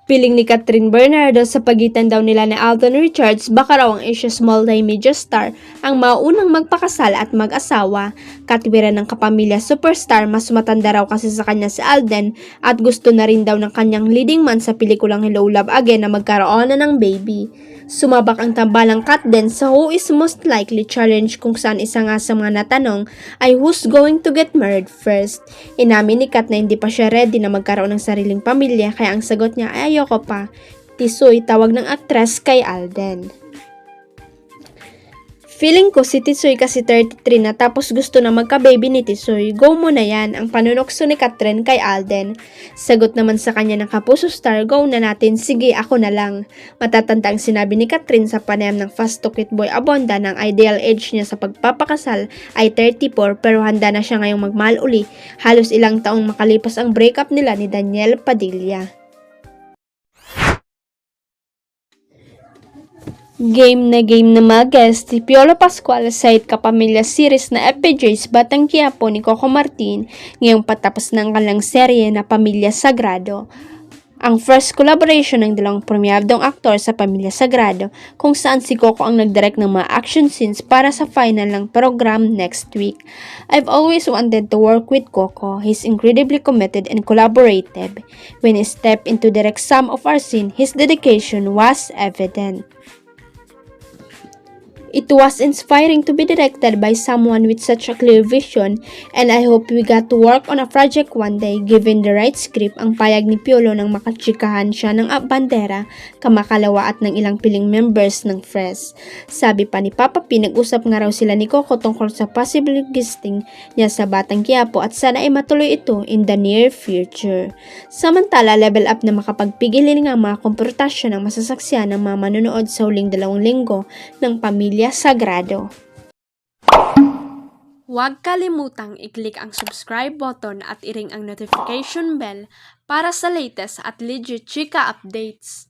Piling ni Catherine Bernardo sa pagitan daw nila ni Alden Richards, baka raw ang Asia's multimedia star ang maunang magpakasal at mag-asawa. Katwiran ng kapamilya superstar, mas matanda raw kasi sa kanya si Alden at gusto na rin daw ng kanyang leading man sa pelikulang Hello Love Again na magkaroon na ng baby. Sumabak ang tambalang Kat din sa Who is Most Likely Challenge, kung saan isa nga sa mga natanong ay who's going to get married first. Inamin ni Kat na hindi pa siya ready na magkaroon ng sariling pamilya, kaya ang sagot niya ay ayoko pa. Tisoy, tawag ng aktres kay Alden. Feeling ko si Tisoy kasi 33 na tapos gusto na magka-baby ni Tisoy. Go mo na yan, ang panunokso ni Catherine kay Alden. Sagot naman sa kanya ng Kapuso Star, go na natin, sige ako na lang. Matatanda ang sinabi ni Catherine sa panayam ng Fast to Kit Boy Abonda ng ideal age niya sa pagpapakasal ay 34 pero handa na siya ngayong magmahal uli. Halos ilang taong makalipas ang breakup nila ni Daniel Padilla. Game na mga guest, si Piolo Pascual sa kapamilya series na FPJ's Batang Quiapo ni Coco Martin ngayong patapos ng kanilang serye na Pamilya Sagrado. Ang first collaboration ng dalawang premiadong aktor sa Pamilya Sagrado, kung saan si Coco ang nagdirect ng mga action scenes para sa final ng program next week. I've always wanted to work with Coco. He's incredibly committed and collaborative. When he stepped in to direct some of our scenes, his dedication was evident. It was inspiring to be directed by someone with such a clear vision, and I hope we got to work on a project one day. Given the right script, ang payag ni Piolo nang makatsikahan siya ng bandera, kamakalawa at ng ilang piling members ng Fresh. Sabi pa ni Papa P, nag-usap nga raw sila ni Coco tungkol sa possible guesting niya sa Batang Quiapo at sana ay matuloy ito in the near future. Samantala, level up na makapagpigilin nga mga komportasyon ng masasaksihan ng mga manonood sa huling 2 linggo ng Pamilya Sagrado. Huwag kalimutang i-click ang subscribe button at i-ring ang notification bell para sa latest at legit chika updates.